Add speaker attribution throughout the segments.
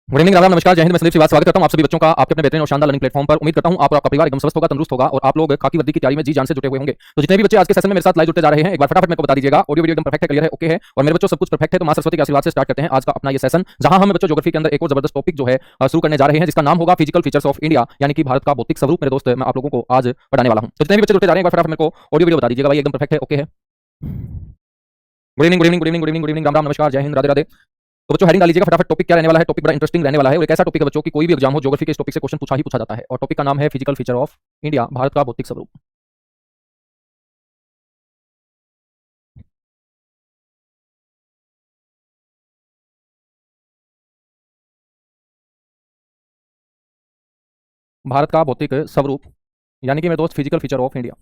Speaker 1: Good evening Ram नमस्कार जय हिंद। मैं संदीप श्रीवास्तव स्वागत करता हूं आप सभी बच्चों का आपके अपने बेहतरीन और शानदार लर्निंग प्लेटफॉर्म पर। उम्मीद करता हूं आप और आपका परिवार एकदम स्वस्थ होगा, तंदुरुस्त होगा और आप लोग खाकी वर्दी की तैयारी में जी जान से जुटे हुए होंगे। तो जितने भी बच्चे आज के सेशन में मेरे साथ लाइव जुड़ते जा रहे हैं, एक बार फटाफट मेरे को बता दीजिएगा ऑडियो वीडियो एकदम परफेक्ट है, क्लियर है, ओके है और मेरे बच्चों सब कुछ परफेक्ट है। तो मां सरस्वती के आशीर्वाद से स्टार्ट करते हैं आज का अपना ये सेशन, जहां हम बच्चों ज्योग्राफी के अंदर एक और जबरदस्त टॉपिक जो है शुरू करने जा रहे हैं, जिसका नाम होगा फिजिकल फीचर्स ऑफ इंडिया, यानी कि भारत का भौतिक स्वरूप। मेरे दोस्त मैं आप लोगों को आज पढ़ाने वाला हूं। तो जितने भी बच्चे जुड़ते जा रहे हैं एक बार फटाफट मेरे को ऑडियो वीडियो बता दीजिएगा भाई एकदम परफेक्ट है, ओके है। Good evening good evening good evening good evening good evening Ram Ram नमस्कार जय हिंद राधे राधे। तो बच्चों हेडिंग डाल लीजिएगा फटाफट। टॉपिक क्या रहने वाला है? टॉपिक बड़ा इंटरेस्टिंग रहने वाला है और एक ऐसा टॉपिक है बच्चों की कोई भी एग्जाम हो ज्योग्राफी के इस टॉपिक से क्वेश्चन पूछा ही पूछा जाता है। और टॉपिक का नाम है physical feature of India, Bharat का भौतिक स्वरूप। भारत का भौतिक स्वरूप यानी कि मेरे दोस्त physical feature of India.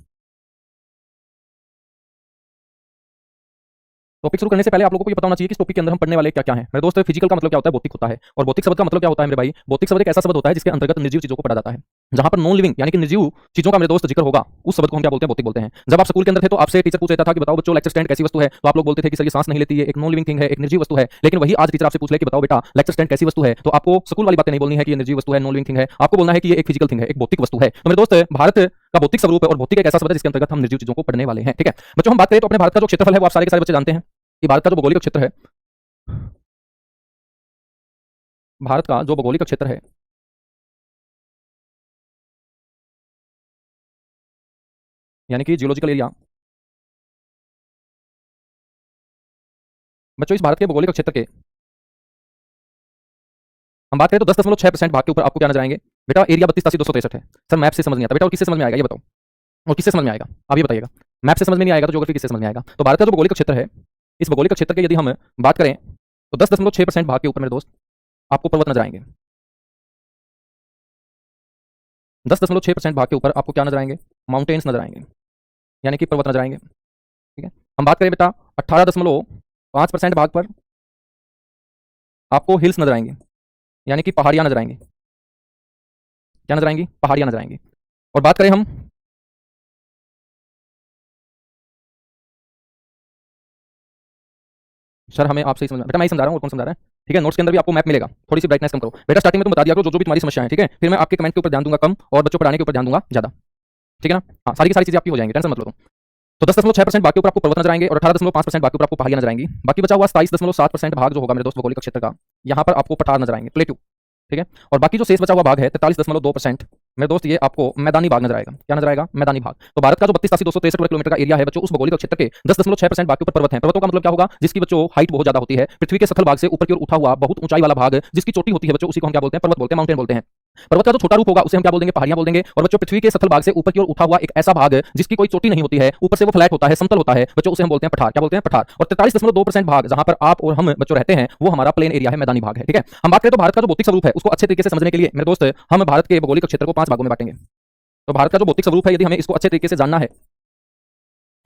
Speaker 1: Topic शुरू करने से पहले आप लोगों को ये पता होना चाहिए कि इस टॉपिक के अंदर हम पढ़ने वाले क्या क्या है। मेरे दोस्त फिजिकल का मतलब क्या होता है? भौतिक होता है। और भौतिक शब्द का मतलब क्या होता है मेरे भाई? भौतिक शब्द एक ऐसा शब्द होता है जिसके अंतर्गत निर्जीव चीजों को पढ़ा जाता है। जहां पर नॉन लिविंग यानी कि निर्जीव चीजों का मेरे दोस्त जिक्र होगा, उस शब्द को हम क्या बोलते हैं? भौतिक बोलते हैं। जब आप स्कूल के अंदर थे तो आपसे टीचर पूछ लेता था कि बताओ बच्चों लेक्चर स्टैंड कैसी वस्तु है, तो आप लोग बोलते थे कि सर ये सांस नहीं लेती है, एक नॉन लिविंग थिंग है, एक निर्जीव वस्तु है। लेकिन वही आज टीचर आपसे पूछ ले कि बताओ बेटा लेक्चर स्टैंड कैसी वस्तु है, तो आपको स्कूल वाली बातें नहीं बोलनी है कि ये निर्जीव वस्तु है, नॉन लिविंग थिंग है। आपको बोलना है कि ये एक फिजिकल थिंग है, एक भौतिक वस्तु है। तो मेरे दोस्त भारत का भौतिक स्वरूप है और भौतिक एक ऐसा शब्द है जिसके अंतर्गत हम निर्जीव चीजों को पढ़ने वाले हैं। ठीक है बच्चों, हम बात करें तो अपने भारत का जो क्षेत्रफल है वो आप सारे के सारे बच्चे जानते हैं कि भारत का जो भौगोलिक क्षेत्र है, भारत का जो भौगोलिक क्षेत्र है यानी कि जियोलॉजिकल एरिया, बच्चों इस भारत के भौगोलिक क्षेत्र के हम बात करें तो 10.6% भाग के ऊपर आपको क्या नजर आएंगे बेटा? एरिया 32,263 है। सर मैप से समझ नहीं आता बेटा, और किससे समझ में आएगा ये बताओ? और किससे समझ में आएगा आप ये बताइएगा? मैप से समझ में नहीं आएगा तो ज्योग्राफी किससे समझ में आएगा? तो भारत का जो भौगोलिक क्षेत्र है, इस भौगोलिक क्षेत्र के यदि हम बात करें तो 10.6% भाग के ऊपर मेरे दोस्त आपको पर्वत नजर आएंगे। 10.6% भाग के ऊपर आपको क्या नजर आएंगे? माउंटेन्स नजर आएंगे, यानी कि पर्वत नजर आएंगे। ठीक है, हम बात करें बेटा 18.5% भाग पर आपको हिल्स नजर आएंगे, यानी कि पहाड़ियां नजर आएंगी। क्या नजर आएंगी? पहाड़ियां नजर आएंगी। और बात करें हम सर हमें आपसे ही समझना बेटा, मैं ही समझा रहा हूँ और कौन समझा रहा है? ठीक है, नोट्स के अंदर भी आपको मैप मिलेगा, थोड़ी सी ब्राइटनेस कम करो बेटा। स्टार्टिंग में तुम बता दिया करो जो भी तुम्हारी समस्या है, ठीक है? फिर मैं आपके कमेंट के ऊपर ध्यान दूंगा कम और बच्चों पढ़ाने के ऊपर ध्यान दूंगा ज्यादा। ठीक है ना? हाँ, सारी की सारी चीजें आपकी हो जाएंगी, टेंशन मत लो तुम। तो 10.6% भाग के ऊपर आपको पर्वत नजर आएंगे और 18.5% भाग के ऊपर आपको पहाड़ियां नजर आएंगी। बाकी बचा हुआ 27.7% भाग जो होगा मेरे दोस्त भौगोलिक क्षेत्र का, यहाँ पर आपको पठार नजर आएंगे, प्लेटू। ठीक है, और बाकी जो शेष बचा हुआ भाग है 43.2% मेरे दोस्त ये आपको मैदानी भाग नजर आएगा। क्या नजर आएगा? मैदानी भाग। तो भारत का जो 32,263 किलोमीटर का एरिया है बच्चों, उस भौगोलिक क्षेत्र के 10.6% भाग के ऊपर पर्वत है। पर्वतों का मतलब क्या होगा? जिसकी बच्चों हाइट बहुत ज्यादा होती है, पृथ्वी के सतल भाग से ऊपर की ओर उठा हुआ बहुत ऊंचाई वाला भाग जिसकी चोटी होती है बच्चों, उसी को हम क्या बोलते हैं? पर्वत बोलते हैं, माउंटेन बोलते हैं। पर्वत का जो छोटा रूप होगा उसे हम क्या बोल देंगे? पहाड़ियां बोल देंगे। और बच्चों पृथ्वी के सतल भाग से ऊपर की ओर उठा हुआ एक ऐसा भाग जिसकी कोई चोटी नहीं होती है, ऊपर से वो फ्लैट होता है, समतल होता है बच्चों, उसे हम बोलते हैं पठार। क्या बोलते हैं? पठार। और 43.2% भाग जहां पर आप और हम बच्चों रहते हैं वो हमारा प्लेन एरिया है, मैदानी भाग है। ठीक है, हम बात करें तो भारत का जो भौतिक स्वरूप है उसको अच्छे तरीके से समझने के लिए मेरे दोस्त हम भारत के भौगोलिक क्षेत्र को 5 भागों में बांटेंगे। तो भारत का जो भौतिक स्वरूप है यदि हमें इसको अच्छे तरीके से जानना है,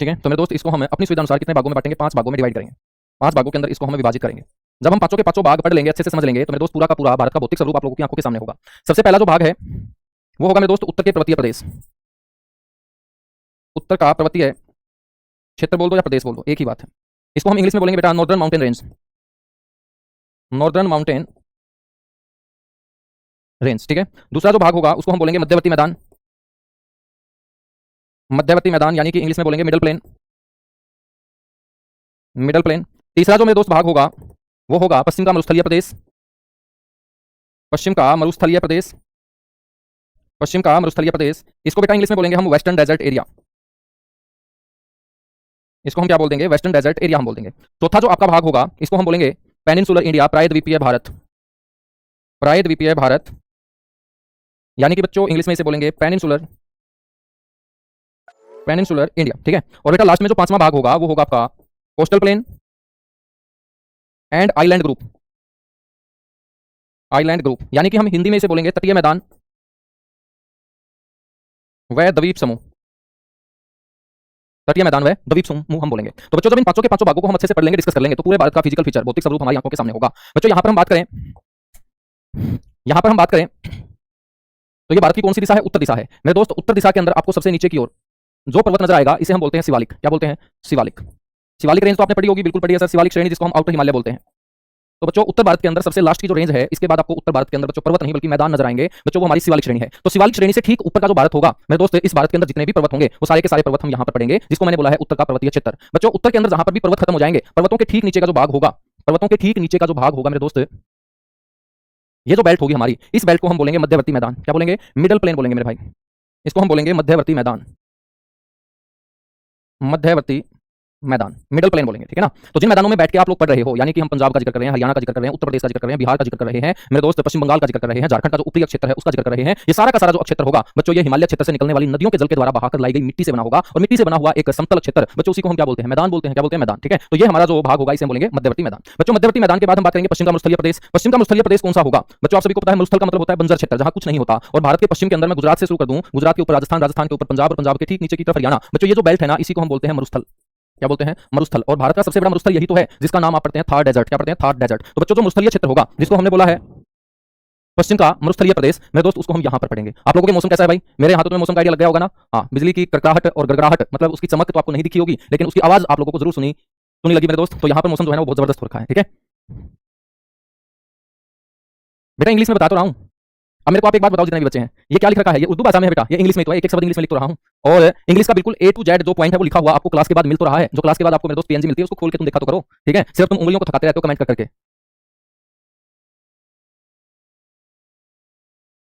Speaker 1: ठीक है, तो मेरे दोस्त इसको हम अपनी सुविधा अनुसार कितने भागों में बांटेंगे? 5 भागों में डिवाइड करेंगे। 5 भागों के अंदर इसको हम विभाजित करेंगे। जब हम पांचों के पांचों भाग पढ़ लेंगे, अच्छे से समझ लेंगे, तो मेरे दोस्त पूरा का पूरा भारत का भौतिक स्वरूप आप लोगों की आंखों के सामने होगा। सबसे पहला जो भाग है वो होगा मेरे दोस्त उत्तर के पर्वतीय प्रदेश। उत्तर का पर्वतीय क्षेत्र बोल दो या प्रदेश बोल दो, एक ही बात है। इसको हम इंग्लिश में बोलेंगे बेटा northern mountain range. Northern mountain range, ठीक है। दूसरा जो भाग होगा उसको हम बोलेंगे मध्यवर्ती मैदान। मध्यवर्ती मैदान यानी कि इंग्लिश में बोलेंगे मिडल प्लेन। Middle plane. तीसरा जो मेरे दोस्त भाग होगा वो होगा पश्चिम का मरुस्थलीय प्रदेश। पश्चिम का मरुस्थलीय प्रदेश। पश्चिम का मरुस्थलीय प्रदेश, इसको बेटा इंग्लिश में बोलेंगे हम वेस्टर्न डेजर्ट एरिया। इसको हम क्या बोल देंगे? वेस्टर्न डेजर्ट एरिया हम बोल देंगे। चौथा जो आपका भाग होगा इसको हम बोलेंगे पेनिनसुलर इंडिया, प्रायद्वीपीय भारत। प्रायद्वीपीय भारत यानी कि बच्चों इंग्लिश में इसे बोलेंगे पेनिनसुलर, पेनिनसुलर इंडिया। ठीक है, और बेटा लास्ट में जो 5वां भाग होगा वो होगा आपका coastal plain and island group. Island group यानी कि हम हिंदी में इसे बोलेंगे तटीय मैदान व द्वीप समूह। तटीय मैदान व द्वीप समूह हम बोलेंगे। तो बच्चों जब इन पांचों के पांचों भागों को हम अच्छे से पढ़ लेंगे, डिस्कस कर लेंगे, तो पूरे भारत का फिजिकल फीचर, भौतिक स्वरूप हमारी आंखों के सामने होगा। बच्चों यहां पर हम बात करें, यहां पर हम बात करें तो ये भारत की कौन सी दिशा है? उत्तर दिशा है मेरे दोस्त। उत्तर दिशा के अंदर आपको सबसे नीचे की ओर जो पर्वत नजर आएगा इसे हम बोलते हैं शिवालिक। क्या बोलते हैं? शिवालिक। शिवालिक रेंज तो आपने पढ़ी होगी, बिल्कुल पढ़ी है सर। शिवालिक श्रेणी जिसको हम आउटर हिमालय बोलते हैं। तो बच्चों उत्तर भारत के अंदर सबसे लास्ट की जो रेंज है, इसके बाद आपको उत्तर भारत के अंदर बच्चों पर्वत नहीं बल्कि मैदान नजर आएंगे बच्चों, वो हमारी शिवालिक श्रेणी है। तो शिवालिक श्रेणी से ठीक ऊपर का जो भारत होगा मेरे दोस्त, इस भारत के अंदर जितने भी पर्वत होंगे वो सारे के सारे पर्वत हम यहाँ पर पढ़ेंगे, जिसको मैंने बोला है उत्तर का पर्वतीय क्षेत्र। बच्चों उत्तर के अंदर जहां पर भी पर्वत खत्म हो जाएंगे, पर्वतों के ठीक नीचे का जो भाग होगा, पर्वतों के ठीक नीचे का जो भाग होगा मेरे दोस्त, ये जो बेल्ट होगी हमारी, इस बेल्ट को हम बोलेंगे मध्यवर्ती मैदान। क्या बोलेंगे? मिडल प्लेन बोलेंगे मेरे भाई। इसको हम बोलेंगे मध्यवर्ती मैदान, मध्यवर्ती मैदान, मिडल प्लेन बोलेंगे, ठीक है ना। तो जिन मैदानों में बैठ के आप लोग पढ़ रहे हो, यानी कि हम पंजाब का जिक्र कर रहे हैं, हरियाणा का जिक्र कर रहे हैं, उत्तर प्रदेश का जिक्र कर रहे हैं, बिहार का जिक्र कर रहे हैं मेरे दोस्त, पश्चिम बंगाल का जिक्र कर रहे हैं, झारखंड का जो ऊपरी क्षेत्र है उसका जिक्र कर रहे हैं, ये सारा का सारा जो क्षेत्र होगा बच्चों, ये हिमालय क्षेत्र से निकलने वाली नदियों के जल के द्वारा बहाकर लाई गई मिट्टी से बना होगा, और मिट्टी से बना हुआ एक समतल क्षेत्र बच्चों, उसी को हम क्या बोलते हैं? मैदान बोलते हैं। क्या बोलते हैं? मैदान, ठीक है। तो ये हमारा जो भाग होगा इसे हम बोलेंगे मध्यवर्ती मैदान। बच्चों मध्यवर्ती मैदान के बाद हम बात करेंगे पश्चिम का मरुस्थलीय प्रदेश। पश्चिम का मरुस्थलीय प्रदेश कौन सा होगा बच्चों? आप सभी को पता है मरुस्थल का मतलब होता है बंजर क्षेत्र, जहां कुछ नहीं होता। और भारत के पश्चिम के अंदर मैं गुजरात से शुरू कर दूं, गुजरात के ऊपर राजस्थान, राजस्थान के ऊपर पंजाब, और पंजाब के ठीक नीचे की तरफ हरियाणा। बच्चों ये जो बेल्ट है ना, इसी को हम बोलते हैं मरुस्थल। क्या बोलते हैं? मरुस्थल। और भारत का सबसे बड़ा मरुस्थल यही तो है, जिसका नाम आप पढ़ते हैं थार डेजर्ट। क्या पढ़ते हैं? थार डेजर्ट। तो बच्चों जो मरुस्थलीय क्षेत्र होगा, जिसको हमने बोला है पश्चिम का मरुस्थलीय प्रदेश मेरे दोस्त, उसको हम यहां पर पढ़ेंगे। आप लोगों के मौसम कैसा है भाई? मेरे हाथों में मौसम का आइडिया लग गया होगा ना। हाँ, बिजली की कड़काहट और गड़गड़ाहट, मतलब उसकी चमक तो आपको नहीं दिखी होगी, लेकिन उसकी आवाज आप लोगों को जरूर सुनी लगी मेरे दोस्त। तो यहां पर मौसम जो है ना वो बहुत जबरदस्त हो रखा है, ठीक है। बेटा इंग्लिश में बता तो रहा हूं। अब मेरे को आप एक बात बताओ, जितने भी बच्चे हैं, ये क्या लिख रखा है? ये उर्दू भाषा में है बेटा, ये इंग्लिश में तो है, एक एक शब्द इंग्लिश में लिख तो रहा हूं, और इंग्लिश का बिल्कुल ए टू जेड जो पॉइंट है वो लिखा हुआ आपको क्लास के बाद मिल तो रहा है। जो क्लास के बाद आपको मेरे दोस्त पीएनजी मिलती है उसको खोल के तुम देखा तो करो, ठीक है। सिर्फ तुम उंगलियों को थकाते रहते हो कमेंट कर करके।